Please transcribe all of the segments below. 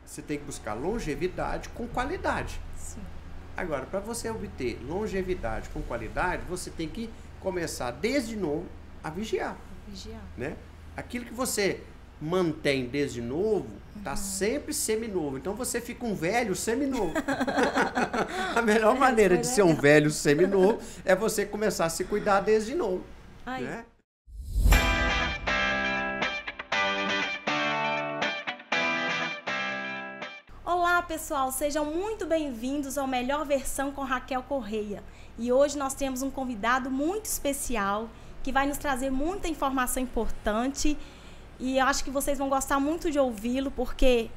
Você tem que buscar longevidade com qualidade. Sim. Agora, para você obter longevidade com qualidade, você tem que começar desde novo a vigiar. Vigiar. Né? Aquilo que você mantém desde novo, está sempre seminovo. Então você fica um velho seminovo. A melhor maneira de ser um velho seminovo é você começar a se cuidar desde novo. Né? Olá pessoal, sejam muito bem-vindos ao Melhor Versão com Raquel Correia. E hoje nós temos um convidado muito especial que vai nos trazer muita informação importante e eu acho que vocês vão gostar muito de ouvi-lo porque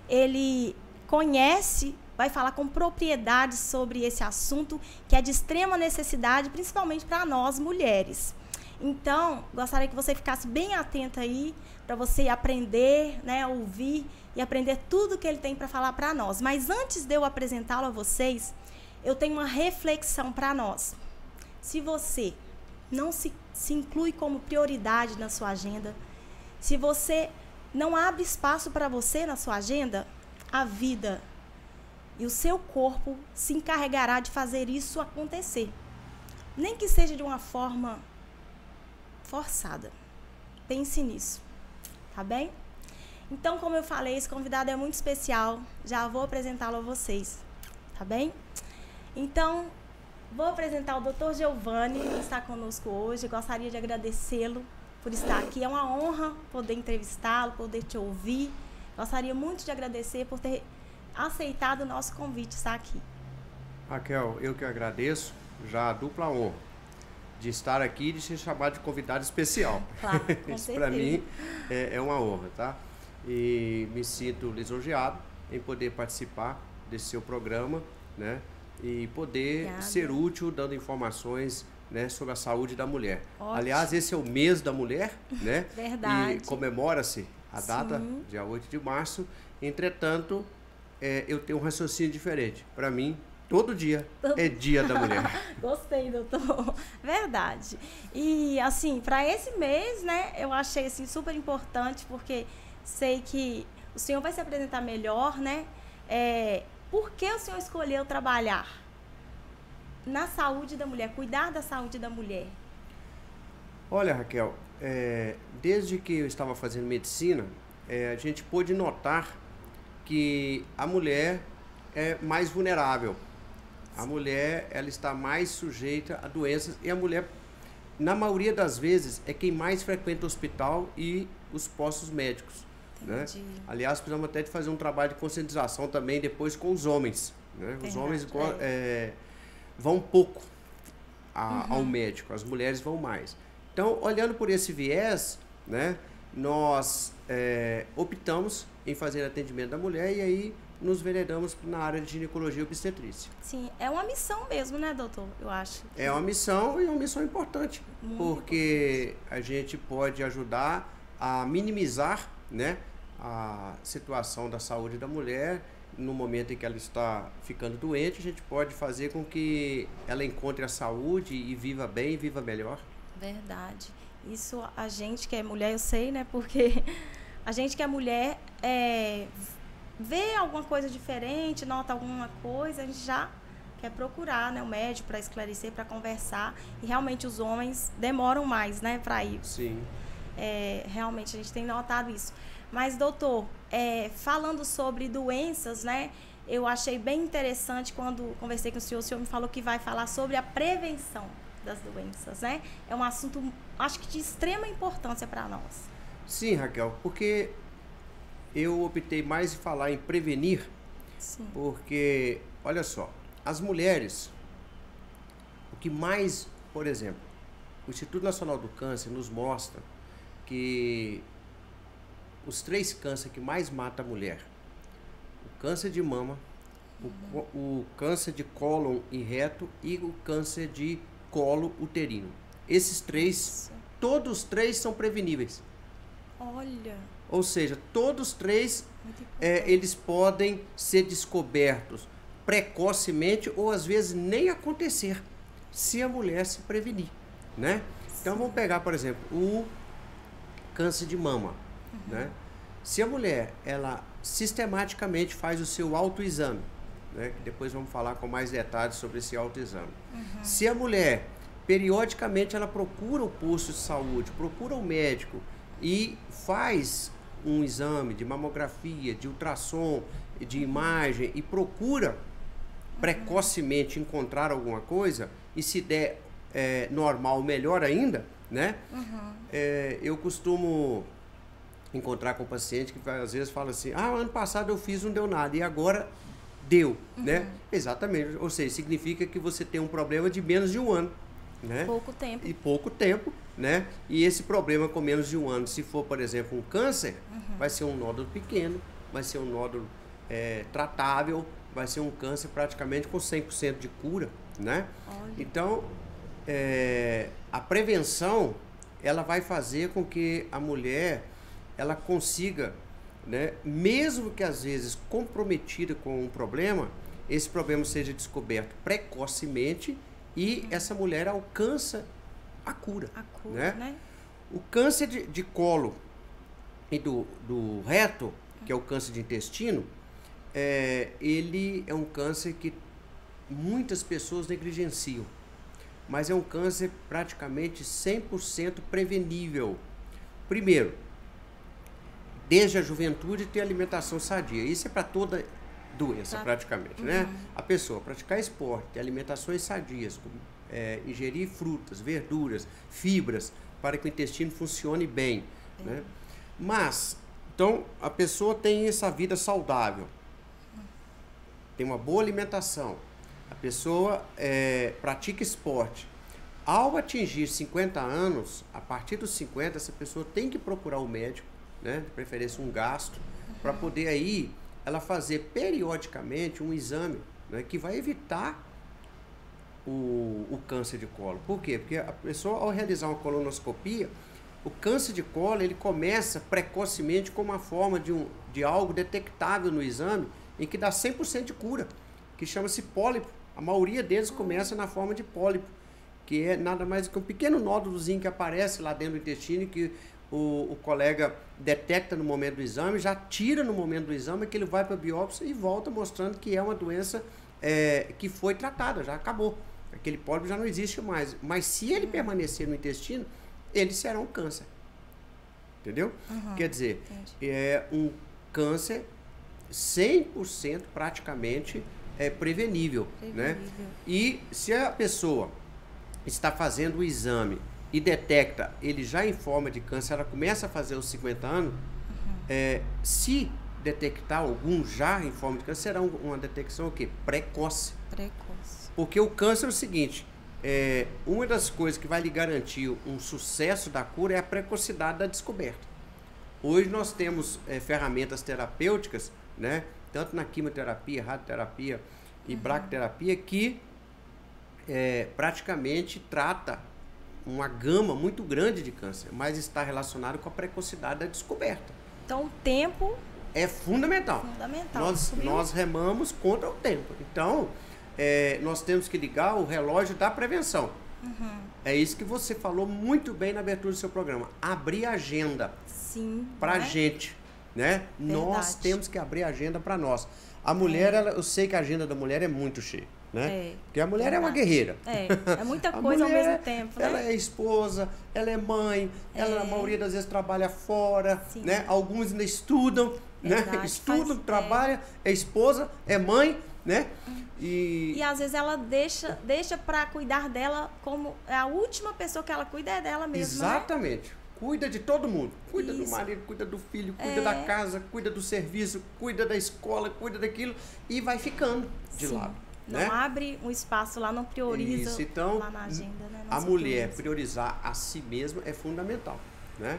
ele conhece, vai falar com propriedade sobre esse assunto que é de extrema necessidade, principalmente para nós mulheres. Então, gostaria que você ficasse bem atenta aí para você aprender, né, ouvir e aprender tudo que ele tem para falar para nós. Mas antes de eu apresentá-lo a vocês, eu tenho uma reflexão para nós. Se você não se inclui como prioridade na sua agenda, se você não abre espaço para você na sua agenda, a vida e o seu corpo se encarregará de fazer isso acontecer. Nem que seja de uma forma forçada. Pense nisso, tá bem? Então, como eu falei, esse convidado é muito especial. Já vou apresentá-lo a vocês, tá bem? Então, vou apresentar o Dr. Giovanni, que está conosco hoje. Gostaria de agradecê-lo por estar aqui. É uma honra poder entrevistá-lo, poder te ouvir. Gostaria muito de agradecer por ter aceitado o nosso convite estar aqui. Raquel, eu que agradeço, já a dupla honra de estar aqui e de ser chamado de convidado especial. Claro, com Isso certeza. para mim é uma honra, tá? E me sinto lisonjeado em poder participar desse seu programa, né? E poder Obrigada. ser útil dando informações, né, sobre a saúde da mulher. Ótimo. Aliás, esse é o mês da mulher, né? Verdade. E comemora-se a data, Sim. dia 8 de março. Entretanto, eu tenho um raciocínio diferente. Para mim, todo dia é dia da mulher. Gostei, doutor. Verdade. E, assim, para esse mês, né, eu achei, assim, super importante, porque sei que o senhor vai se apresentar melhor, né? Por que o senhor escolheu trabalhar na saúde da mulher, cuidar da saúde da mulher? Olha, Raquel, desde que eu estava fazendo medicina, a gente pôde notar que a mulher é mais vulnerável. A mulher, ela está mais sujeita a doenças e a mulher, na maioria das vezes, é quem mais frequenta o hospital e os postos médicos. Né? Aliás, precisamos até de fazer um trabalho de conscientização também depois com os homens. Né? Os homens vão pouco ao médico, as mulheres vão mais. Então, olhando por esse viés, né, nós optamos em fazer atendimento da mulher e aí nos veredamos na área de ginecologia e obstetrícia. Sim, é uma missão mesmo, né, doutor? Eu acho. É uma missão e uma missão importante, Muito porque a gente pode ajudar a minimizar, né, a situação da saúde da mulher. No momento em que ela está ficando doente, a gente pode fazer com que ela encontre a saúde e viva bem, viva melhor. Verdade. Isso a gente que é mulher, eu sei, né? Porque a gente que é mulher vê alguma coisa diferente, nota alguma coisa, a gente já quer procurar, né, o médico para esclarecer, para conversar. E realmente os homens demoram mais, né, para ir. Sim. Realmente a gente tem notado isso. Mas, doutor, falando sobre doenças, né, eu achei bem interessante quando conversei com o senhor me falou que vai falar sobre a prevenção das doenças, né? É um assunto, acho que de extrema importância para nós. Sim, Raquel, porque eu optei mais em falar em prevenir. Sim. Porque, olha só, as mulheres, o que mais, por exemplo, o Instituto Nacional do Câncer nos mostra que os 3 cânceres que mais matam a mulher, o câncer de mama, o câncer de cólon e reto e o câncer de colo uterino. Esses 3, todos os 3 são preveníveis. Olha. Ou seja, todos 3 eles podem ser descobertos precocemente ou às vezes nem acontecer se a mulher se prevenir, né? Então vamos pegar, por exemplo, o câncer de mama, né? Se a mulher ela sistematicamente faz o seu autoexame, né? Depois vamos falar com mais detalhes sobre esse autoexame. Se a mulher, periodicamente, ela procura o posto de saúde, procura o médico e faz um exame de mamografia, de ultrassom, de imagem e procura precocemente encontrar alguma coisa, e se der normal, melhor ainda, né? Eu costumo encontrar com o paciente que às vezes fala assim, ano passado eu fiz, não deu nada, e agora deu, né? Exatamente, ou seja, significa que você tem um problema de menos de um ano, né? Pouco tempo. E pouco tempo, né? E esse problema com menos de um ano, se for, por exemplo, um câncer, vai ser um nódulo pequeno, vai ser um nódulo tratável, vai ser um câncer praticamente com 100% de cura, né? Olha. Então, a prevenção, ela vai fazer com que a mulher, ela consiga, né, mesmo que às vezes comprometida com um problema, esse problema seja descoberto precocemente e essa mulher alcança a cura. A cura, né? O câncer de colo e do reto, que é o câncer de intestino, ele é um câncer que muitas pessoas negligenciam, mas é um câncer praticamente 100% prevenível. Primeiro, desde a juventude ter alimentação sadia. Isso é para toda doença, praticamente, né? A pessoa praticar esporte, ter alimentações sadias, ingerir frutas, verduras, fibras, para que o intestino funcione bem, né? Mas, então, a pessoa tem essa vida saudável, tem uma boa alimentação, a pessoa pratica esporte. Ao atingir 50 anos, a partir dos 50, essa pessoa tem que procurar o médico, né? De preferência um gastro, para poder aí ela fazer periodicamente um exame, né? Que vai evitar o câncer de colo. Por quê? Porque a pessoa, ao realizar uma colonoscopia, o câncer de colo ele começa precocemente com uma forma de algo detectável no exame, em que dá 100% de cura, que chama-se pólipo. A maioria deles começa na forma de pólipo, que é nada mais do que um pequeno nódulozinho que aparece lá dentro do intestino, que o colega detecta no momento do exame, já tira no momento do exame, que ele vai para a biópsia e volta mostrando que é uma doença que foi tratada, já acabou. Aquele pólipo já não existe mais. Mas se ele permanecer no intestino, ele será um câncer. Entendeu? Quer dizer, é um câncer 100% praticamente prevenível, né? E se a pessoa está fazendo o exame e detecta ele já em forma de câncer, ela começa a fazer os 50 anos, se detectar algum já em forma de câncer, será uma detecção o quê? Precoce. Porque o câncer é o seguinte, uma das coisas que vai lhe garantir um sucesso da cura é a precocidade da descoberta. Hoje nós temos ferramentas terapêuticas, né? Tanto na quimioterapia, radioterapia e braquiterapia, que praticamente trata uma gama muito grande de câncer, mas está relacionado com a precocidade da descoberta. Então o tempo é fundamental. Nós remamos contra o tempo. Então, nós temos que ligar o relógio da prevenção. É isso que você falou muito bem na abertura do seu programa. Abrir a agenda para a gente, né? Nós temos que abrir a agenda para nós. A mulher, eu sei que a agenda da mulher é muito cheia, né? Porque a mulher é uma guerreira. É muita coisa ao mesmo tempo, né? Ela é esposa, ela é mãe, ela, a maioria das vezes, trabalha fora, né? Alguns ainda estudam, né? Estudam, trabalham, é esposa, é mãe, né? E às vezes ela deixa para cuidar dela, como a última pessoa que ela cuida é dela mesma. Exatamente. Né? Cuida de todo mundo. Cuida do marido, cuida do filho, cuida da casa, cuida do serviço, cuida da escola, cuida daquilo e vai ficando de lado. Não abre um espaço lá, não prioriza. Isso, então, lá na agenda, né? A mulher priorizar a si mesma é fundamental, né?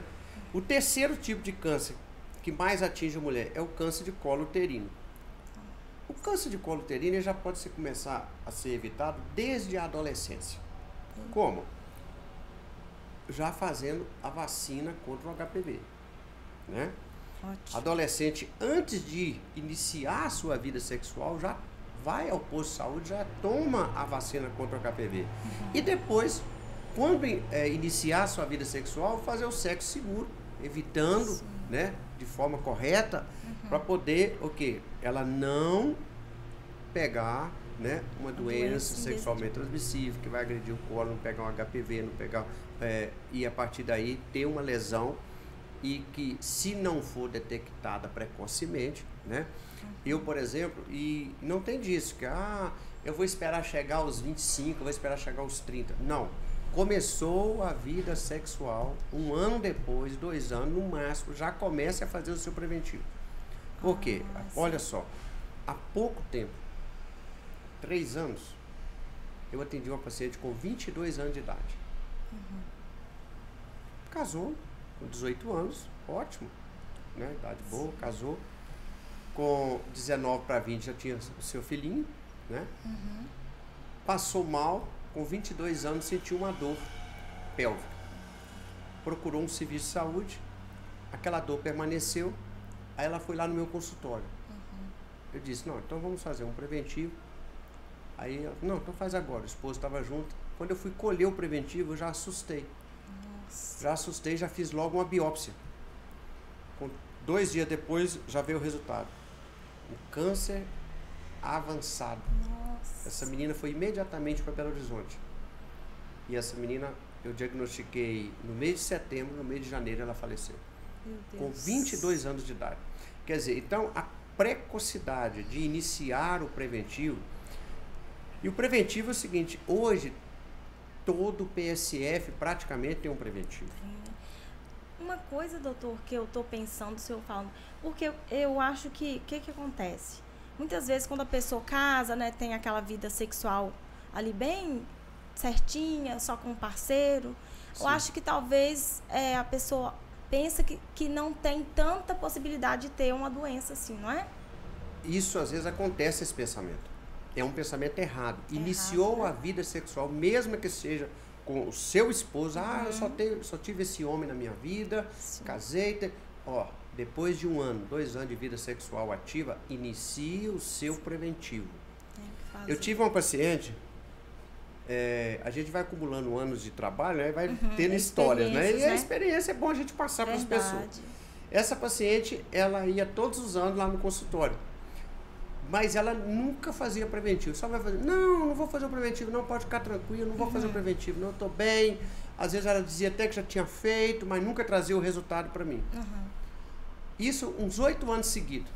O terceiro tipo de câncer que mais atinge a mulher é o câncer de colo uterino. O câncer de colo uterino já pode começar a ser evitado desde a adolescência. Como? Já fazendo a vacina contra o HPV, né? Ótimo. Adolescente, antes de iniciar a sua vida sexual, já vai ao posto de saúde, já toma a vacina contra o HPV. E depois, quando iniciar a sua vida sexual, fazer o sexo seguro, evitando, né, de forma correta para poder, o quê? Ela não pegar, né, uma doença sexualmente transmissível, que vai agredir o colo, não pegar um HPV, não pegar, e a partir daí ter uma lesão e que, se não for detectada precocemente, né? Eu, por exemplo, e não tem disso, que eu vou esperar chegar aos 25, eu vou esperar chegar aos 30. Não. Começou a vida sexual, 1 ano depois, 2 anos, no máximo, já comece a fazer o seu preventivo. Por quê? Olha só, há pouco tempo, 3 anos, eu atendi uma paciente com 22 anos de idade. Casou, com 18 anos, ótimo, né? Idade boa, casou. Com 19 para 20 já tinha o seu filhinho, né? Passou mal, com 22 anos sentiu uma dor pélvica. Procurou um serviço de saúde, aquela dor permaneceu, aí ela foi lá no meu consultório. Eu disse, não, então vamos fazer um preventivo. Aí ela, não, então faz agora, o esposo estava junto. Quando eu fui colher o preventivo, eu já assustei. Já assustei, já fiz logo uma biópsia. 2 dias depois, já veio o resultado. Um câncer avançado. Nossa. Essa menina foi imediatamente para Belo Horizonte. E essa menina, eu diagnostiquei no mês de setembro, no mês de janeiro ela faleceu. Meu Deus. Com 22 anos de idade. Quer dizer, então a precocidade de iniciar o preventivo. E o preventivo é o seguinte, hoje todo PSF praticamente tem um preventivo. Uma coisa, doutor, que eu tô pensando, o senhor falando, porque eu acho que, o que acontece? Muitas vezes quando a pessoa casa, né, tem aquela vida sexual ali bem certinha, só com um parceiro, Sim. eu acho que talvez a pessoa pensa que não tem tanta possibilidade de ter uma doença assim, não é? Isso às vezes acontece, esse pensamento. É um pensamento errado. Iniciou a vida sexual, mesmo que seja com o seu esposo, eu só tive esse homem na minha vida, casei, depois de 1 ano, 2 anos de vida sexual ativa, inicie o seu preventivo. Eu tive uma paciente, a gente vai acumulando anos de trabalho, né, vai tendo histórias, né? E a experiência é bom a gente passar para as pessoas. Essa paciente, ela ia todos os anos lá no consultório, mas ela nunca fazia preventivo. Só vai fazer, não vou fazer o preventivo, não, pode ficar tranquilo, não vou fazer o preventivo, não, estou bem. Às vezes ela dizia até que já tinha feito, mas nunca trazia o resultado para mim. Isso uns 8 anos seguidos.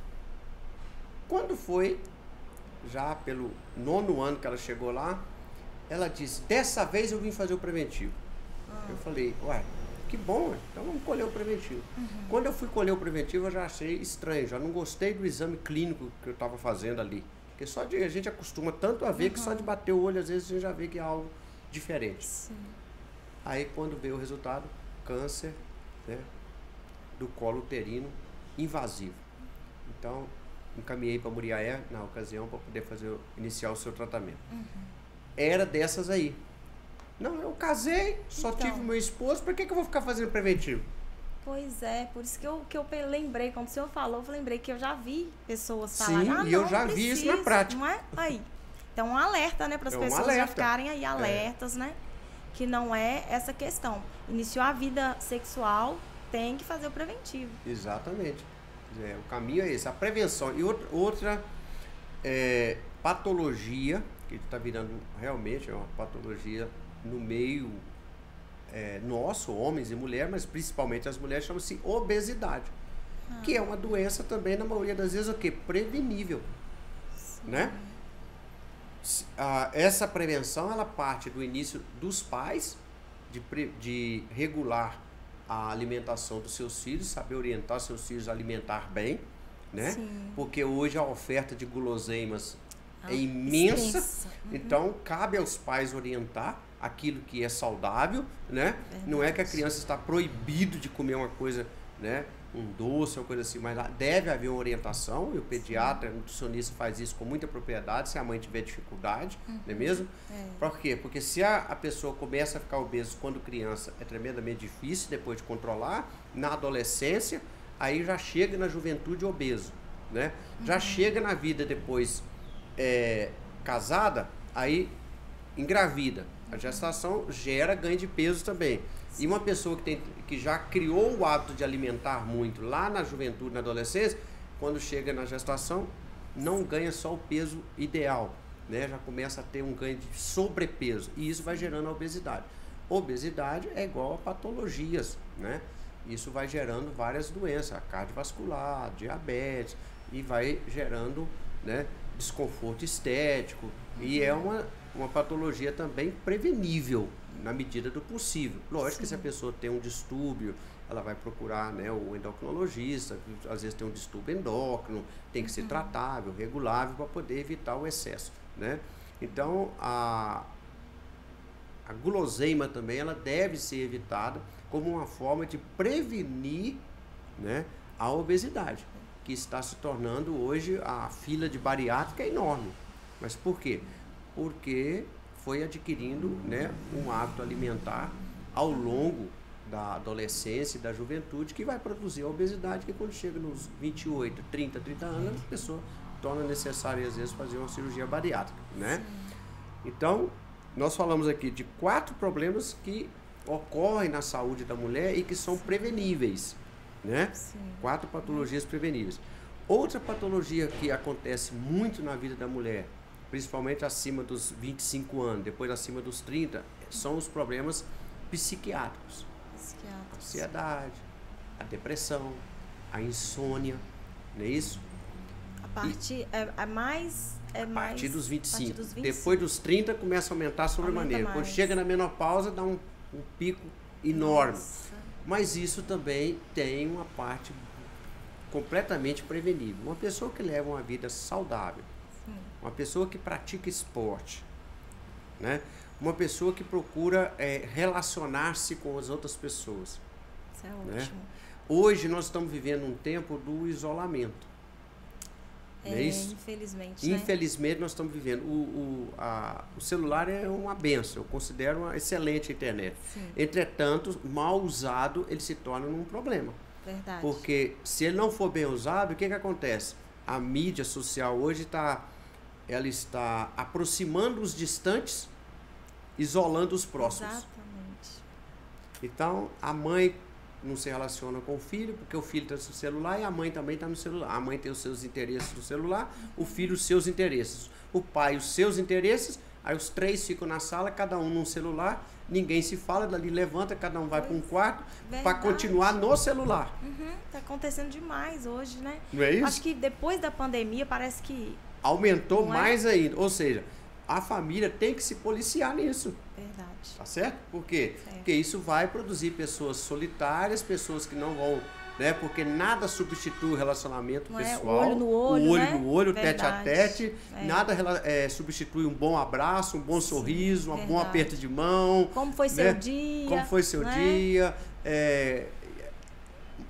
Quando foi, já pelo 9º ano que ela chegou lá, ela disse, dessa vez eu vim fazer o preventivo. Eu falei, ué, que bom, então vamos colher o preventivo. Quando eu fui colher o preventivo, eu já achei estranho, já não gostei do exame clínico que eu estava fazendo ali. Porque só a gente acostuma tanto a ver que só de bater o olho, às vezes a gente já vê que é algo diferente. Aí quando veio o resultado, câncer, né, do colo uterino invasivo. Então, encaminhei para Muriaé, na ocasião, para poder iniciar o seu tratamento. Era dessas aí. Não, eu casei, só tive meu esposo, por que eu vou ficar fazendo preventivo? Pois é, por isso que eu lembrei, quando o senhor falou, eu lembrei que eu já vi pessoas falarem, Sim, e eu já vi isso na prática. Não é? Aí. Então, um alerta, né, para as pessoas já ficarem aí alertas, né? Que não é essa questão. Iniciou a vida sexual, tem que fazer o preventivo. Exatamente. O caminho é esse, a prevenção. E outra patologia, que está virando realmente uma patologia no meio nosso, homens e mulheres, mas principalmente as mulheres, chama-se obesidade. Que é uma doença também, na maioria das vezes, o quê? Prevenível. Né? Essa prevenção, ela parte do início dos pais, de regular a alimentação dos seus filhos, saber orientar seus filhos a alimentar bem, né? Porque hoje a oferta de guloseimas é imensa, então cabe aos pais orientar aquilo que é saudável, né? Não é que a criança está proibido de comer uma coisa, né? Um doce ou coisa assim, mas deve haver uma orientação, e o pediatra, o nutricionista faz isso com muita propriedade, se a mãe tiver dificuldade, não é mesmo? Por quê? Porque se a pessoa começa a ficar obesa quando criança, é tremendamente difícil depois de controlar, na adolescência, aí já chega na juventude obeso, né? Já chega na vida depois casada, aí engravida. A gestação gera ganho de peso também. E uma pessoa que já criou o hábito de alimentar muito lá na juventude, na adolescência, quando chega na gestação, não ganha só o peso ideal, né? Já começa a ter um ganho de sobrepeso, e isso vai gerando a obesidade. Obesidade é igual a patologias, né? Isso vai gerando várias doenças, cardiovascular, diabetes, e vai gerando, né, desconforto estético, e é uma patologia também prevenível na medida do possível. Lógico que se a pessoa tem um distúrbio, ela vai procurar, né, o endocrinologista, que às vezes tem um distúrbio endócrino, tem que ser tratável, regulável, para poder evitar o excesso, né? Então, a guloseima também, ela deve ser evitada como uma forma de prevenir, né, a obesidade, que está se tornando hoje, a fila de bariátrica é enorme. Mas por quê? Porque foi adquirindo, né, um hábito alimentar ao longo da adolescência e da juventude, que vai produzir a obesidade, que quando chega nos 28, 30 anos, a pessoa torna necessário, às vezes, fazer uma cirurgia bariátrica, né? Então, nós falamos aqui de 4 problemas que ocorrem na saúde da mulher e que são preveníveis, né? 4 patologias preveníveis. Outra patologia que acontece muito na vida da mulher, principalmente acima dos 25 anos, depois acima dos 30, são os problemas psiquiátricos. A ansiedade, a depressão, a insônia, não é isso? A partir, a partir dos 25. Depois dos 30 começa a aumentar sobremaneira. Quando chega na menopausa dá um pico enorme. Nossa. Mas isso também tem uma parte completamente prevenível. Uma pessoa que leva uma vida saudável, uma pessoa que pratica esporte, né? Uma pessoa que procura relacionar-se com as outras pessoas. Isso é né? ótimo. Hoje nós estamos vivendo um tempo do isolamento. Não é isso? Infelizmente. Infelizmente nós estamos vivendo. O celular é uma benção, eu considero uma excelente internet. Sim. Entretanto, mal usado, ele se torna um problema. Verdade. Porque se ele não for bem usado, o que acontece? A mídia social hoje ela está aproximando os distantes, isolando os próximos. Exatamente. Então, a mãe não se relaciona com o filho, porque o filho está no celular e a mãe também está no celular. A mãe tem os seus interesses no celular, o filho os seus interesses. O pai os seus interesses, aí os 3 ficam na sala, cada um num celular, ninguém se fala, dali levanta, cada um vai para um quarto para continuar no celular. Tá acontecendo demais hoje, né? Não é isso? Acho que depois da pandemia parece que... Aumentou mais ainda. Ou seja, a família tem que se policiar nisso. Verdade. Tá certo? Por quê? Porque isso vai produzir pessoas solitárias, pessoas que não vão, né? Porque nada substitui o relacionamento pessoal. Olho no olho, o olho né? no olho, Verdade. tete a tete. Nada substitui um bom abraço, um bom sorriso, um bom aperto de mão. Como foi seu dia? Como foi seu dia?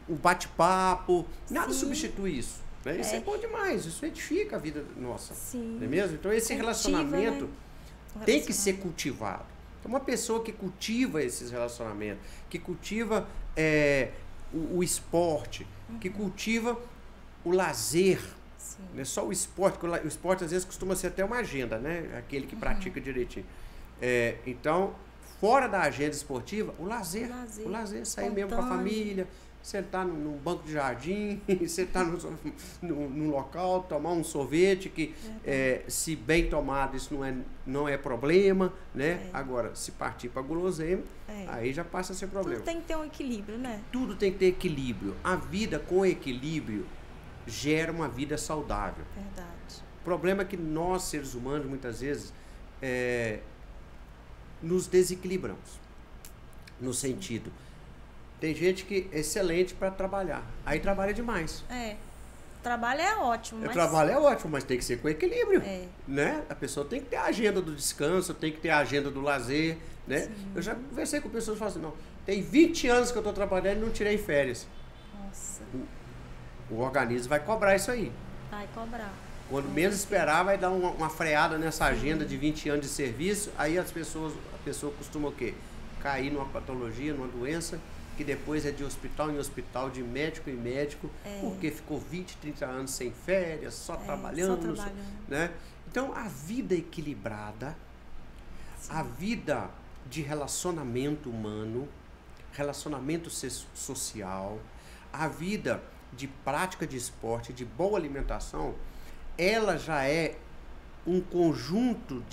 O bate-papo. Nada substitui isso. Né? Isso é bom demais. Isso edifica a vida nossa. Sim. Não é mesmo? Então esse relacionamento tem que ser cultivado. Então, uma pessoa que cultiva esses relacionamentos, que cultiva o esporte, que cultiva o lazer, não é só o esporte, porque o esporte às vezes costuma ser até uma agenda, né? Aquele que pratica direitinho. Então, fora da agenda esportiva, o lazer, sair mesmo com a família, sentar num banco de jardim, sentar num local, tomar um sorvete, que se bem tomado isso não é problema, né? Agora, se partir para guloseima, aí já passa a ser problema. Tudo tem que ter um equilíbrio, né? Tudo tem que ter equilíbrio. A vida com equilíbrio gera uma vida saudável. Verdade. O problema é que nós, seres humanos, muitas vezes, nos desequilibramos. No sentido... Tem gente que é excelente para trabalhar. Aí trabalha demais. Trabalho é ótimo. Mas... Trabalho é ótimo, mas tem que ser com equilíbrio. Né? A pessoa tem que ter a agenda do descanso, tem que ter a agenda do lazer. Né? Eu já conversei com pessoas que falam assim, não, tem 20 anos que eu estou trabalhando e não tirei férias. Nossa. O organismo vai cobrar isso aí. Vai cobrar. Quando menos esperar, vai dar uma freada nessa agenda de 20 anos de serviço. Aí a pessoa costuma o quê? Cair numa patologia, numa doença, que depois é de hospital em hospital, de médico em médico, porque ficou 20, 30 anos sem férias, só trabalhando. Né? Então, a vida equilibrada, a vida de relacionamento humano, relacionamento social, a vida de prática de esporte, de boa alimentação, ela já é um conjunto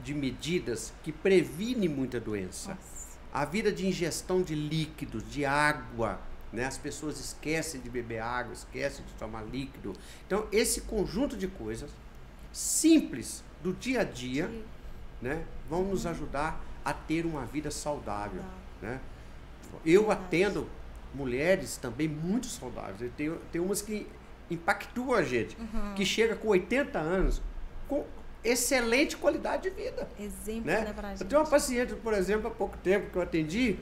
de medidas que previne muita doença. Nossa. A vida de ingestão de líquidos, de água, né? As pessoas esquecem de beber água, esquecem de tomar líquido. Então, esse conjunto de coisas simples do dia a dia, né, vão nos ajudar a ter uma vida saudável, né? Eu atendo mulheres também muito saudáveis. Eu tenho umas que impactuam a gente, que chega com 80 anos com excelente qualidade de vida. Exemplo, né? Né, pra gente. Eu tenho uma paciente, por exemplo, há pouco tempo que eu atendi.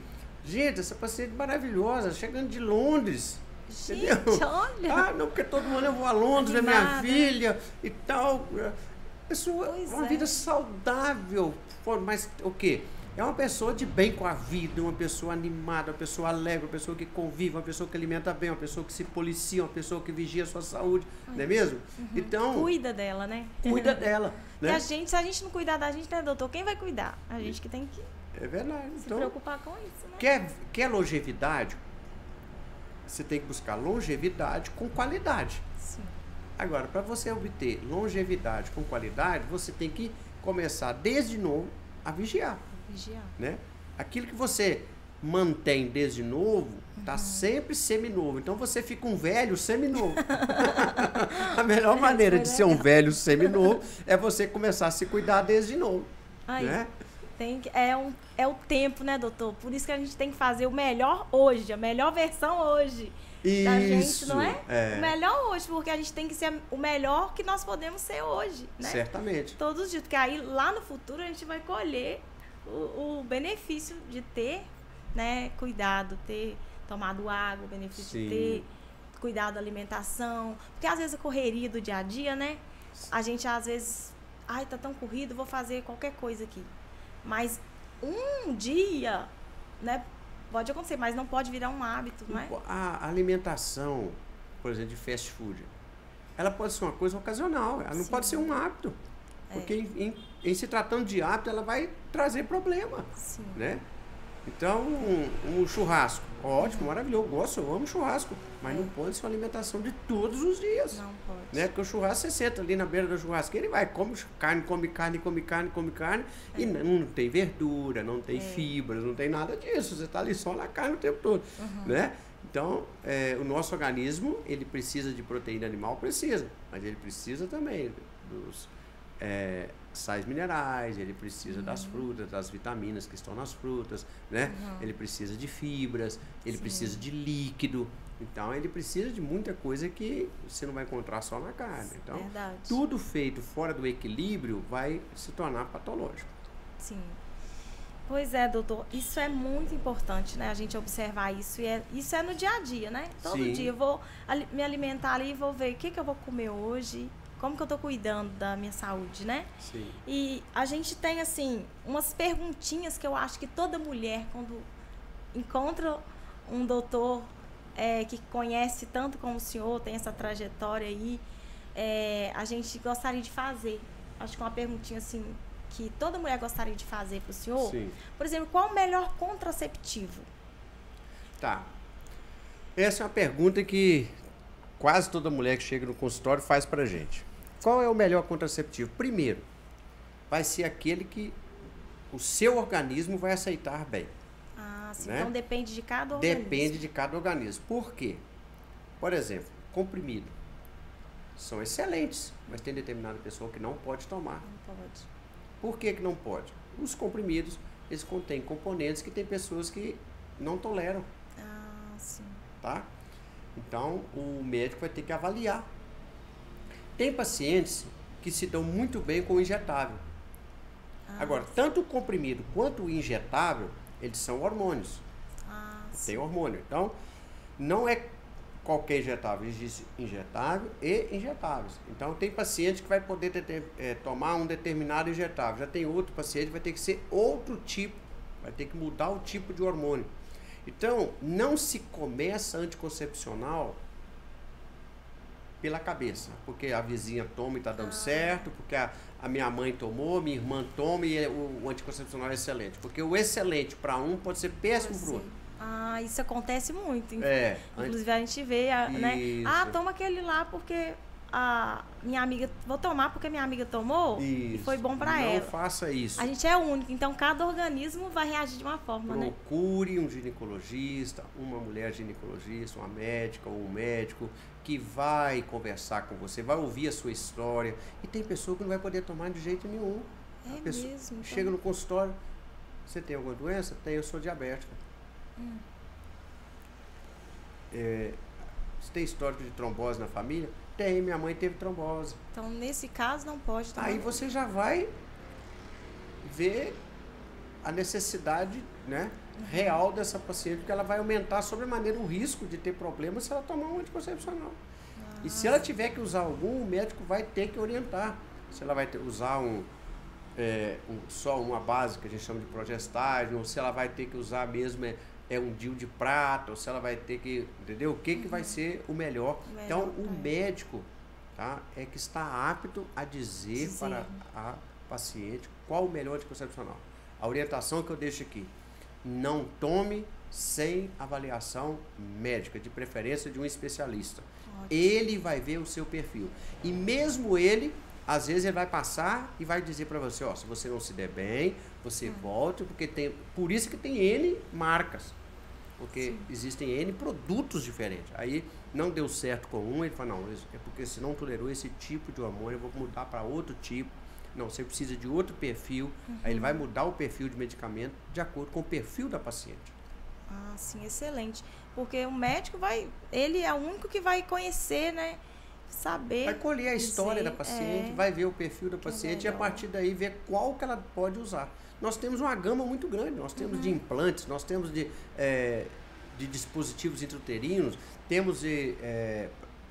Gente, essa paciente maravilhosa, chegando de Londres. Gente, entendeu? olha. Ah, não, porque todo mundo eu vou a Londres, é minha Animada. filha e tal. Pessoa, Pois uma é. vida saudável. Mas o quê? É uma pessoa de bem com a vida, uma pessoa animada, uma pessoa alegre, uma pessoa que convive, uma pessoa que alimenta bem, uma pessoa que se policia, uma pessoa que vigia a sua saúde, não é mesmo? Então, Cuida dela, né? cuida dela. E Né? se a gente não cuidar da gente, né, doutor? Quem vai cuidar? A gente que tem que É verdade. se Então, preocupar com isso, né? quer longevidade? Você tem que buscar longevidade com qualidade. Sim. Agora, para você obter longevidade com qualidade, você tem que começar desde novo a vigiar, Vigiar. né? Aquilo que você mantém desde novo está sempre seminovo. Então você fica um velho seminovo. A melhor maneira de ser um velho seminovo é você começar a se cuidar desde novo, Aí, né? é o tempo, né, doutor? Por isso que a gente tem que fazer o melhor hoje, a melhor versão hoje da gente, não é? O melhor hoje, porque a gente tem que ser o melhor que nós podemos ser hoje, né? Certamente. Todos os dias, porque aí lá no futuro a gente vai colher o benefício de ter, né, cuidado, ter tomado água, o benefício Sim. de ter cuidado da alimentação, porque às vezes a correria do dia a dia, né? A gente às vezes, ai, tá tão corrido, vou fazer qualquer coisa aqui. Mas um dia, né, pode acontecer, mas não pode virar um hábito, não é? A alimentação, por exemplo, de fast food, ela pode ser uma coisa ocasional, ela não Sim. pode ser um hábito. Porque em se tratando de hábito, ela vai trazer problema, Sim. né? Então, um churrasco, ótimo, maravilhoso, eu amo churrasco, mas não pode ser uma alimentação de todos os dias. Não pode. Né? Porque o churrasco, você senta ali na beira da churrasqueira e vai, come carne, come carne, come carne, come carne, e não tem verdura, não tem fibras, não tem nada disso, você está ali só na carne o tempo todo, né? Então, o nosso organismo, ele precisa de proteína animal, precisa, mas ele precisa também dos sais minerais, ele precisa das frutas, das vitaminas que estão nas frutas, né? Ele precisa de fibras, ele precisa de líquido. Então, ele precisa de muita coisa que você não vai encontrar só na carne. Então, Verdade. tudo feito fora do equilíbrio vai se tornar patológico. Sim. Pois é, doutor. Isso é muito importante, né? A gente observar isso. E isso é no dia a dia, né? Todo Sim. dia eu vou me alimentar ali e vou ver o que eu vou comer hoje, como que eu tô cuidando da minha saúde, né? Sim. E a gente tem, assim, umas perguntinhas que eu acho que toda mulher, quando encontra um doutor que conhece tanto como o senhor, tem essa trajetória aí, a gente gostaria de fazer. Acho que uma perguntinha, assim, que toda mulher gostaria de fazer pro senhor. Sim. Por exemplo, qual o melhor contraceptivo? Tá. Essa é uma pergunta que quase toda mulher que chega no consultório faz pra gente. Qual é o melhor contraceptivo? Primeiro, vai ser aquele que o seu organismo vai aceitar bem. Ah, sim. Né? Então depende de cada organismo. Depende de cada organismo. Por quê? Por exemplo, comprimido. São excelentes, mas tem determinada pessoa que não pode tomar. Não pode. Por que não pode? Os comprimidos, eles contêm componentes que tem pessoas que não toleram, Ah, sim. tá? Então, o médico vai ter que avaliar. Tem pacientes que se dão muito bem com o injetável. Agora, tanto o comprimido quanto o injetável, eles são hormônios. Ah, sim. Tem hormônio. Então, não é qualquer injetável, existe injetável e injetáveis. Então, tem paciente que vai poder tomar um determinado injetável. Já tem outro paciente que vai ter que ser outro tipo, vai ter que mudar o tipo de hormônio. Então, não se começa anticoncepcional pela cabeça, porque a vizinha toma e está dando certo, porque a minha mãe tomou, minha irmã toma e o anticoncepcional é excelente. Porque o excelente para um pode ser péssimo para o outro. Ah, isso acontece muito. Inclusive a gente vê, né? Ah, toma aquele lá porque a minha amiga... Vou tomar porque minha amiga tomou e foi bom para ela. Não faça isso. A gente é único, então cada organismo vai reagir de uma forma, Procure um ginecologista, uma mulher ginecologista, uma médica ou um médico que vai conversar com você, vai ouvir a sua história. E tem pessoa que não vai poder tomar de jeito nenhum. É a pessoa mesmo? Então... chega no consultório, você tem alguma doença? Tem, eu sou diabética. Você tem histórico de trombose na família? Tem, minha mãe teve trombose. Então, nesse caso, não pode tomar. Aí você já vai ver a necessidade, né, real dessa paciente, porque ela vai aumentar sobremaneira o risco de ter problemas se ela tomar um anticoncepcional. E se ela tiver que usar algum, o médico vai ter que orientar. Se ela vai usar só uma base que a gente chama de progestágeno, ou se ela vai ter que usar mesmo um DIU de prata, ou se ela vai ter que, entendeu? O que vai ser o melhor. Então, o médico, tá, é que está apto a dizer para a paciente qual o melhor anticoncepcional. A orientação que eu deixo aqui: não tome sem avaliação médica, de preferência de um especialista. Ótimo. Ele vai ver o seu perfil. E mesmo ele, às vezes ele vai passar e vai dizer para você, se você não se der bem, você volte, porque por isso que tem N marcas. Porque existem N produtos diferentes. Aí não deu certo com um, ele fala, não, é porque se não tolerou esse tipo de hormônio, eu vou mudar para outro tipo. Não, você precisa de outro perfil. Aí ele vai mudar o perfil de medicamento de acordo com o perfil da paciente. Ah, sim, excelente. Porque o médico ele é o único que vai conhecer, né? Saber. Vai colher a história da paciente, vai ver o perfil da paciente e a partir daí ver qual que ela pode usar. Nós temos uma gama muito grande, nós temos de implantes, nós temos de dispositivos intrauterinos, temos de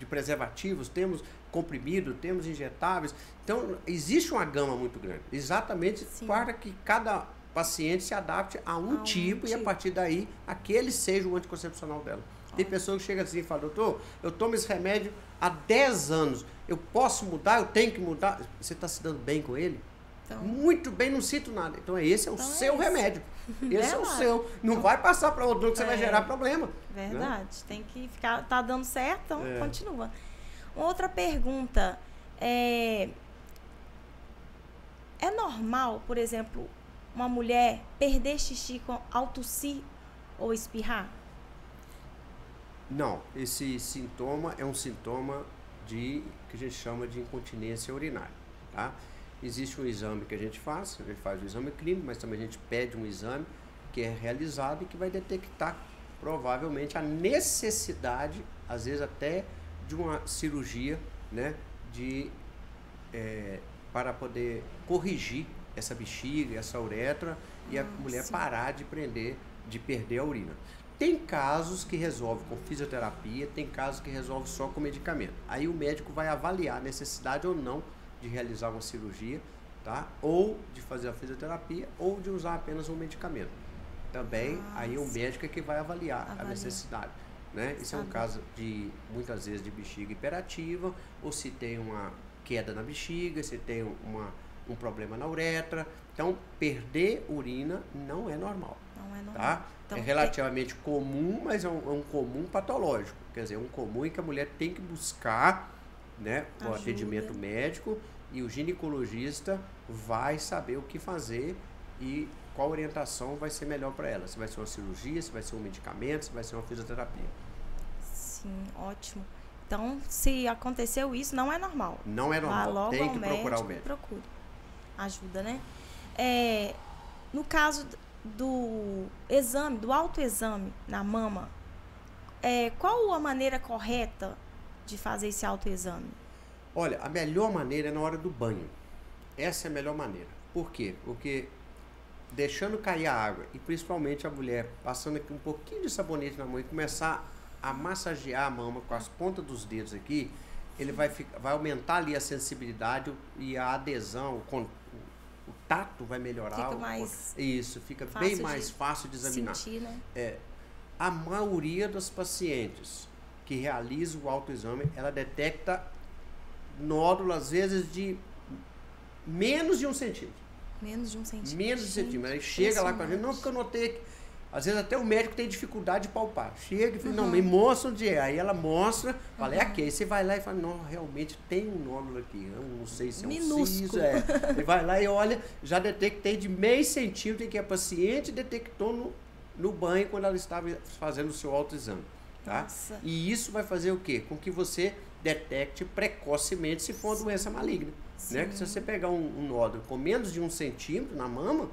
preservativos, temos comprimido, temos injetáveis. Então, existe uma gama muito grande, exatamente para que cada paciente se adapte a um tipo e a partir daí, aquele seja o anticoncepcional dela. Tem pessoa que chega assim e fala, doutor, eu tomo esse remédio há 10 anos, eu posso mudar, eu tenho que mudar? Você está se dando bem com ele? Então, muito bem, não sinto nada. Então, esse é o seu remédio. Esse é o seu. Não vai passar para outro que você vai gerar problema. Verdade. Né? Tem que ficar... Tá dando certo, então continua. Outra pergunta. É normal, por exemplo, uma mulher perder xixi ao tossir ou espirrar? Não. Esse sintoma é um sintoma que a gente chama de incontinência urinária. Tá? Existe um exame que a gente faz o exame clínico, mas também a gente pede um exame que é realizado e que vai detectar provavelmente a necessidade, às vezes até de uma cirurgia, né, para poder corrigir essa bexiga, essa uretra e a mulher parar de perder a urina. Tem casos que resolve com fisioterapia, tem casos que resolve só com medicamento. Aí o médico vai avaliar a necessidade ou não de realizar uma cirurgia, tá? Ou de fazer a fisioterapia, ou de usar apenas um medicamento. Também, aí o médico é que vai avaliar a necessidade. Né? Isso é um caso muitas vezes, de bexiga hiperativa, ou se tem uma queda na bexiga, se tem um problema na uretra. Então, perder urina não é normal. Não é normal. Tá? Então, é relativamente comum, mas é um comum patológico. Quer dizer, um comum em que a mulher tem que buscar, né, o atendimento médico, e o ginecologista vai saber o que fazer e qual orientação vai ser melhor para ela. Se vai ser uma cirurgia, se vai ser um medicamento, se vai ser uma fisioterapia. Sim, ótimo. Então, se aconteceu isso, não é normal. Não é normal. Tem que procurar o médico. Procure. Ajuda, né? No caso do exame, do autoexame na mama, qual a maneira correta de fazer esse autoexame? Olha, a melhor maneira é na hora do banho. Essa é a melhor maneira. Por quê? Porque deixando cair a água, e principalmente a mulher passando aqui um pouquinho de sabonete na mão e começar a massagear a mama com as pontas dos dedos aqui, ele vai aumentar ali a sensibilidade e a adesão, o tato vai melhorar. Fica bem mais fácil de examinar. Sentir, né? A maioria das pacientes que realizam o autoexame, ela detecta nódulo, às vezes, de menos de 1 centímetro. Menos de 1 centímetro. Menos de 1 centímetro. Aí chega lá com a gente, não, porque eu notei que Às vezes até o médico tem dificuldade de palpar. Chega e fala, não, me mostra onde é. Aí ela mostra, fala, é aqui. Aí você vai lá e fala, não, realmente tem um nódulo aqui. Eu não sei se é um siso. Ele vai lá e olha, já detectei de meio centímetro que a paciente detectou no banho quando ela estava fazendo o seu autoexame. Tá? Nossa. E isso vai fazer o quê? Com que você detecte precocemente se for uma doença maligna. Né? Que se você pegar um nódulo com menos de 1 centímetro na mama,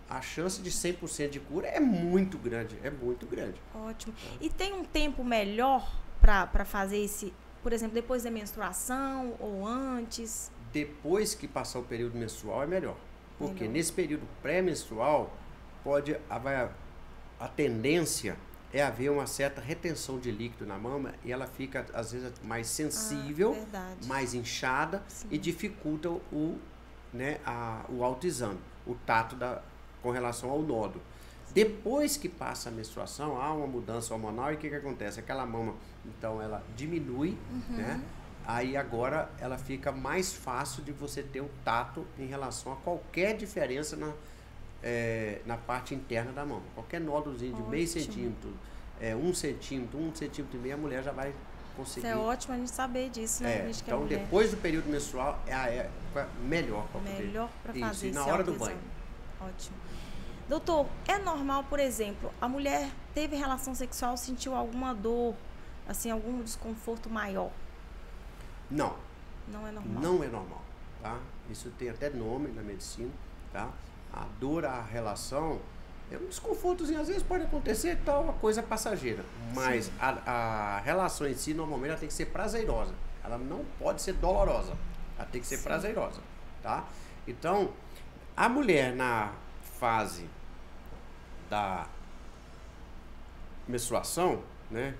a chance de 100% de cura é muito grande, Ótimo. E tem um tempo melhor para fazer esse, por exemplo, depois da menstruação ou antes? Depois que passar o período menstrual é melhor. Porque nesse período pré-menstrual a tendência é haver uma certa retenção de líquido na mama e ela fica, às vezes, mais sensível, mais inchada. Sim. E dificulta o autoexame, o tato com relação ao nódulo. Sim. Depois que passa a menstruação, há uma mudança hormonal e o que acontece? Aquela mama, então, ela diminui, né? Aí agora ela fica mais fácil de você ter o tato em relação a qualquer diferença na parte interna da mama. Qualquer nódulozinho de meio centímetro, 1 centímetro, 1,5 centímetro, a mulher já vai conseguir. Isso é ótimo a gente saber disso, né? Então, depois do período menstrual é a época melhor para poder. Melhor para fazer isso, e na hora do banho. Ótimo. Doutor, é normal, por exemplo, a mulher teve relação sexual, sentiu alguma dor, assim, algum desconforto maior? Não. Não é normal? Não é normal, tá? Isso tem até nome na medicina, tá? A dor, a relação, um desconfortozinho, às vezes pode acontecer, tal, uma coisa passageira. Mas a relação em si, normalmente, ela tem que ser prazerosa. Ela não pode ser dolorosa. Ela tem que ser prazerosa, tá? Então, a mulher na fase da menstruação, né?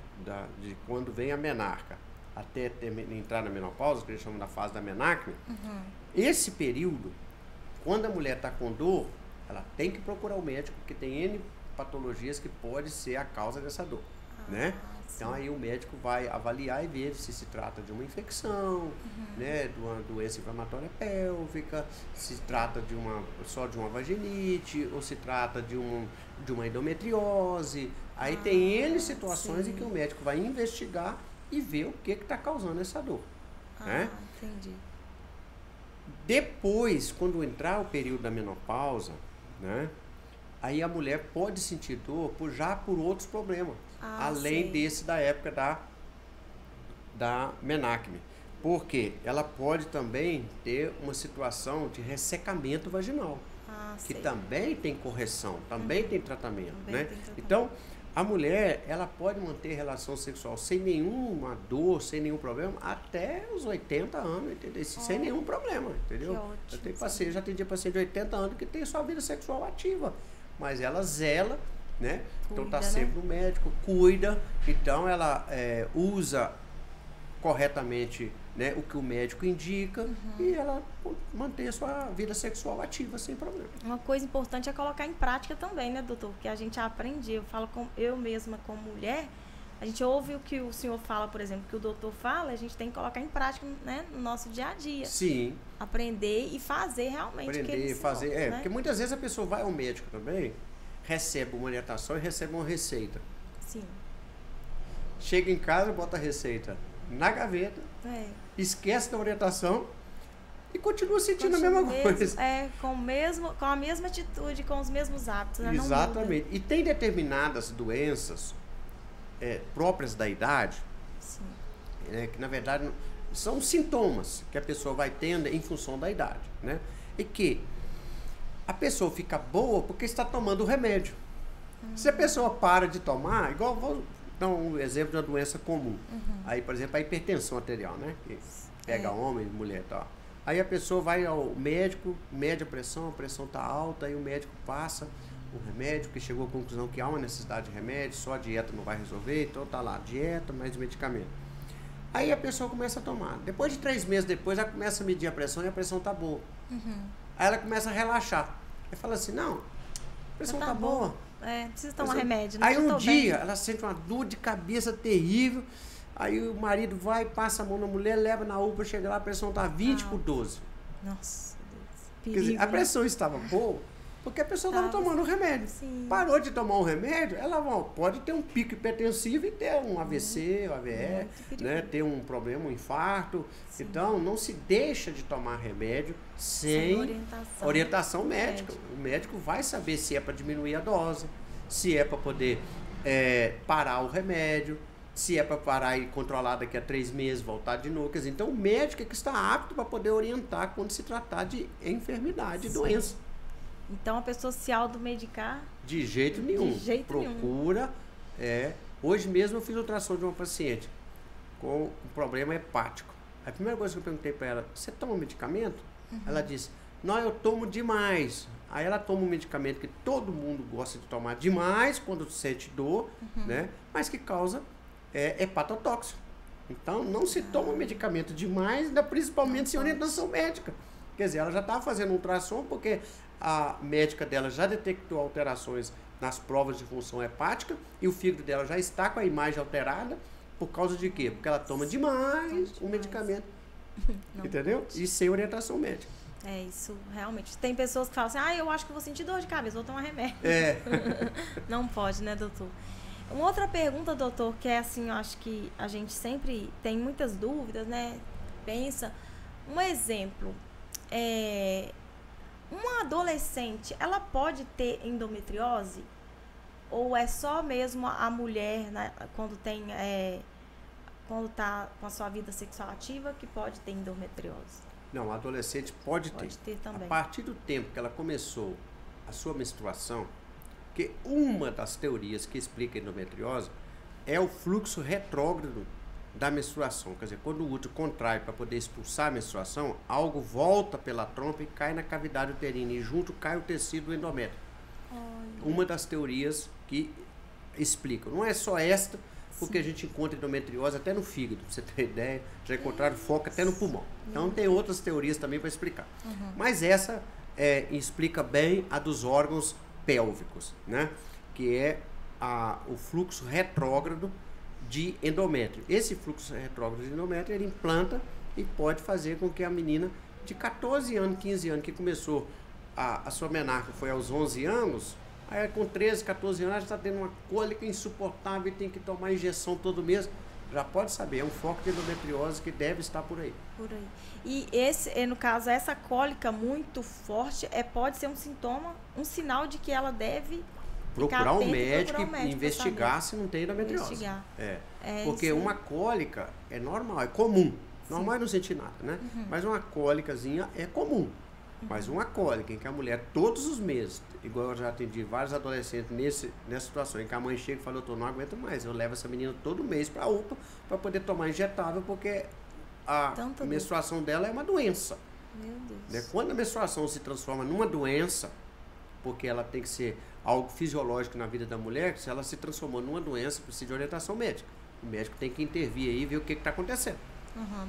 De quando vem a menarca até entrar na menopausa, que eles chamam da fase da menacme, esse período, quando a mulher está com dor, ela tem que procurar o médico, porque tem N patologias que pode ser a causa dessa dor, né? Então aí o médico vai avaliar e ver se trata de uma infecção, né, de uma doença inflamatória pélvica, se trata só de uma vaginite, ou se trata de uma endometriose. Aí tem N situações em que o médico vai investigar e ver o que está causando essa dor. Né? Entendi. Depois, quando entrar o período da menopausa, né, aí a mulher pode sentir dor por outros problemas, além desse da época da menacme. Porque ela pode também ter uma situação de ressecamento vaginal, que também tem correção, também tem tratamento. Né? Então, a mulher, ela pode manter relação sexual sem nenhuma dor, sem nenhum problema, até os 80 anos, entendeu? Sem nenhum problema, entendeu? Já tem paciente de 80 anos que tem sua vida sexual ativa, mas ela zela, né? Então tá sempre no médico, cuida, então ela usa corretamente, né, o que o médico indica e ela mantém a sua vida sexual ativa sem problema. Uma coisa importante é colocar em prática também, né, doutor? Porque a gente aprende, eu mesma como mulher, a gente ouve o que o senhor fala, por exemplo, que o doutor fala, a gente tem que colocar em prática, né, no nosso dia a dia. Sim. Aprender e fazer realmente o que ele fazer, ensinou, né? Porque muitas vezes a pessoa vai ao médico também, recebe uma orientação e recebe uma receita. Sim. Chega em casa, bota a receita na gaveta, esquece da orientação e continua sentindo a mesma coisa. Com a mesma atitude, com os mesmos hábitos. Né? Exatamente. E tem determinadas doenças próprias da idade, que na verdade são sintomas que a pessoa vai tendo em função da idade. Né? E que a pessoa fica boa porque está tomando o remédio. Se a pessoa para de tomar, igual vou dar um exemplo de uma doença comum. Aí, por exemplo, a hipertensão arterial, né? Que pega homem e mulher e tal. Aí a pessoa vai ao médico, mede a pressão está alta, aí o médico passa um remédio, que chegou à conclusão que há uma necessidade de remédio, só a dieta não vai resolver, então tá lá, dieta mais medicamento. Aí a pessoa começa a tomar. Depois de 3 meses depois, ela começa a medir a pressão e a pressão tá boa. Aí ela começa a relaxar. Aí fala assim, não, a pressão tá boa. Precisa tomar remédio. Né? Aí um dia ela sente uma dor de cabeça terrível, aí o marido vai, passa a mão na mulher, leva na UPA, chega lá, a pressão tá 20 por 12. Nossa, Deus. Quer dizer, a pressão estava boa, Porque a pessoa estava tomando um remédio. Sim. Parou de tomar um remédio, ela pode ter um pico hipertensivo e ter um AVC, AVE, né? Ter um problema, um infarto. Sim. Então, não se deixa de tomar remédio sem orientação médica. O médico vai saber se é para diminuir a dose, se é para poder parar o remédio, se é para parar e controlar daqui a 3 meses, voltar de novo. Então, o médico é que está apto para poder orientar quando se tratar de enfermidade, de doença. Então, a pessoa se automedicar? De jeito nenhum. De jeito Procura. Hoje mesmo eu fiz ultrassom de uma paciente com um problema hepático. A primeira coisa que eu perguntei para ela, você toma medicamento? Ela disse, não, eu tomo demais. Aí ela toma um medicamento que todo mundo gosta de tomar demais quando sente dor, né? Mas que causa hepatotóxico. Então, não se toma medicamento demais, ainda principalmente sem orientação médica. Quer dizer, ela já estava fazendo um ultrassom porque a médica dela já detectou alterações nas provas de função hepática e o fígado dela já está com a imagem alterada. Por causa de quê? Porque ela toma demais um medicamento. Entendeu? E sem orientação médica. Isso, realmente. Tem pessoas que falam assim, eu acho que vou sentir dor de cabeça, vou tomar remédio. Não pode, né, doutor? Uma outra pergunta, doutor, que é assim, eu acho que a gente sempre tem muitas dúvidas, né? Pensa, um exemplo, uma adolescente, ela pode ter endometriose? Ou é só mesmo a mulher, né, quando está com a sua vida sexual ativa, que pode ter endometriose? Não, a adolescente pode ter. Pode ter também. A partir do tempo que ela começou a sua menstruação, que uma das teorias que explica a endometriose é o fluxo retrógrado da menstruação. Quer dizer, quando o útero contrai para poder expulsar a menstruação, algo volta pela trompa e cai na cavidade uterina e junto cai o tecido do endométrio. Uma das teorias que explicam. Não é só esta, porque a gente encontra endometriose até no fígado, pra você ter ideia, já encontraram foco até no pulmão. Então tem outras teorias também para explicar. Mas essa explica bem a dos órgãos pélvicos, né? Que é o fluxo retrógrado de endométrio. Esse fluxo retrógrado de endométrio, ele implanta e pode fazer com que a menina de 14 anos, 15 anos, que começou a sua menarca foi aos 11 anos, aí com 13, 14 anos, ela está tendo uma cólica insuportável e tem que tomar injeção todo mês. Já pode saber, é um foco de endometriose que deve estar por aí. Por aí. E no caso, essa cólica muito forte pode ser um sintoma, um sinal de que ela deve procurar um médico e investigar se não tem endometriose. Investigar. Porque uma cólica é normal, é comum. Normal é não sentir nada, né? Mas uma cólicazinha é comum. Mas uma cólica em que a mulher, todos os meses, igual eu já atendi vários adolescentes nessa situação, em que a mãe chega e fala, doutor, não aguento mais, eu levo essa menina todo mês para a UPA para poder tomar injetável, porque a menstruação dela é uma doença. Meu Deus. Né? Quando a menstruação se transforma numa doença, porque ela tem que ser algo fisiológico na vida da mulher, se ela se transformou numa doença, precisa de orientação médica. O médico tem que intervir aí e ver o que está acontecendo.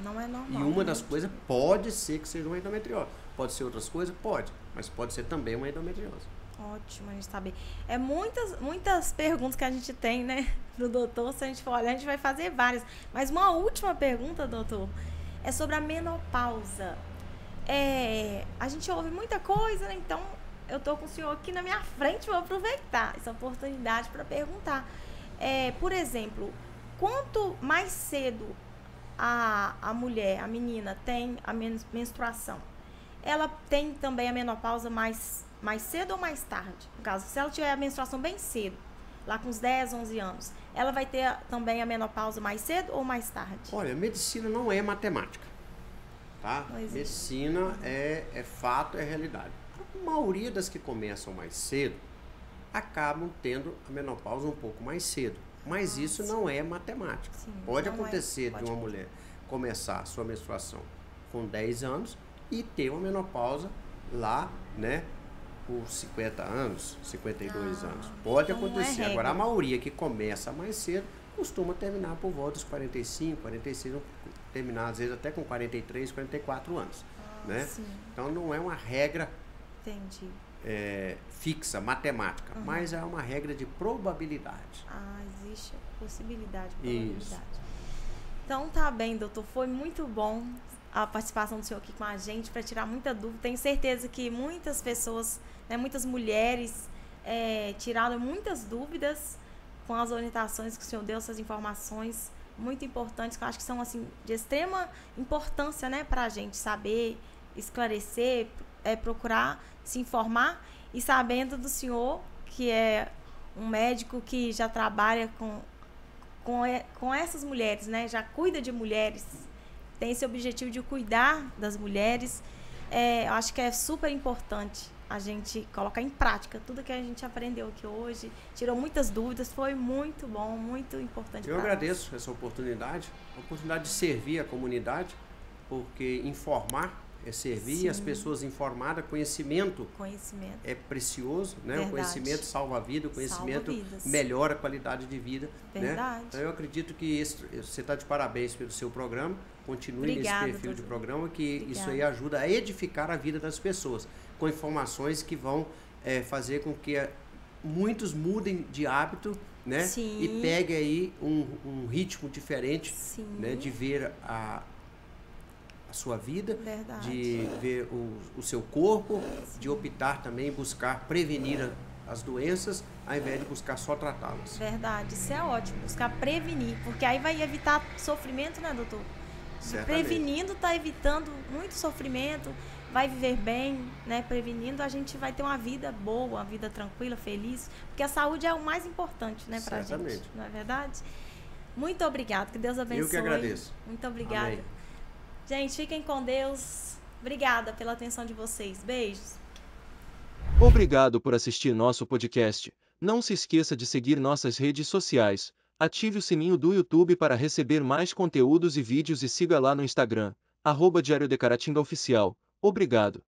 Não é normal. E uma das coisas pode ser que seja uma endometriose. Pode ser outras coisas? Pode. Mas pode ser também uma endometriose. Ótimo, a gente saber. Muitas perguntas que a gente tem, né, do doutor. Se a gente for olhar, a gente vai fazer várias. Mas uma última pergunta, doutor, é sobre a menopausa. A gente ouve muita coisa, né? Então eu tô com o senhor aqui na minha frente, vou aproveitar essa oportunidade para perguntar. Por exemplo, quanto mais cedo a mulher, a menina, tem a menstruação, ela tem também a menopausa mais cedo ou mais tarde? No caso, se ela tiver a menstruação bem cedo, lá com uns 10, 11 anos, ela vai ter também a menopausa mais cedo ou mais tarde? Olha, medicina não é matemática, tá? Medicina é fato, é realidade. A maioria das que começam mais cedo acabam tendo a menopausa um pouco mais cedo. Mas isso não é matemática. Sim, pode acontecer de uma mulher começar a sua menstruação com 10 anos e ter uma menopausa lá, né, por 50 anos, 52 anos. Pode acontecer. Agora, a maioria que começa mais cedo costuma terminar por volta dos 45, 46, terminar às vezes até com 43, 44 anos. Né? Então, não é uma regra fixa, matemática, mas é uma regra de probabilidade. Existe a possibilidade, probabilidade. Isso. Então, tá bem, doutor. Foi muito bom a participação do senhor aqui com a gente para tirar muita dúvida. Tenho certeza que muitas pessoas, né, muitas mulheres tiraram muitas dúvidas com as orientações que o senhor deu, essas informações muito importantes, que eu acho que são assim, de extrema importância, né, para a gente saber, esclarecer, procurar se informar, e sabendo do senhor, que é um médico que já trabalha com essas mulheres, né, já cuida de mulheres, tem esse objetivo de cuidar das mulheres. Eu acho que é super importante a gente colocar em prática tudo que a gente aprendeu aqui hoje, tirou muitas dúvidas, foi muito bom, muito importante. Eu agradeço essa oportunidade, a oportunidade de servir a comunidade, porque informar é servir. Sim. As pessoas informadas, conhecimento é precioso, né? Verdade. O conhecimento salva a vida, o conhecimento melhora a qualidade de vida. Verdade. Né? Então eu acredito que você está de parabéns pelo seu programa, continue nesse perfil de programa, que isso aí ajuda a edificar a vida das pessoas, com informações que vão fazer com que muitos mudem de hábito, né? Sim. E peguem aí um ritmo diferente, né? De ver a sua vida, verdade. De ver o seu corpo, sim. De optar também, buscar prevenir as doenças, ao invés de buscar só tratá-las. Verdade, isso é ótimo, buscar prevenir, porque aí vai evitar sofrimento, né, doutor? Certamente. Prevenindo, está evitando muito sofrimento, vai viver bem, né? Prevenindo, a gente vai ter uma vida boa, uma vida tranquila, feliz, porque a saúde é o mais importante, né, pra gente, não é verdade? Muito obrigado, que Deus abençoe. Eu que agradeço. Muito obrigada. Amém. Gente, fiquem com Deus. Obrigada pela atenção de vocês. Beijos. Obrigado por assistir nosso podcast. Não se esqueça de seguir nossas redes sociais. Ative o sininho do YouTube para receber mais conteúdos e vídeos e siga lá no Instagram, @Diário de Caratinga Oficial. Obrigado.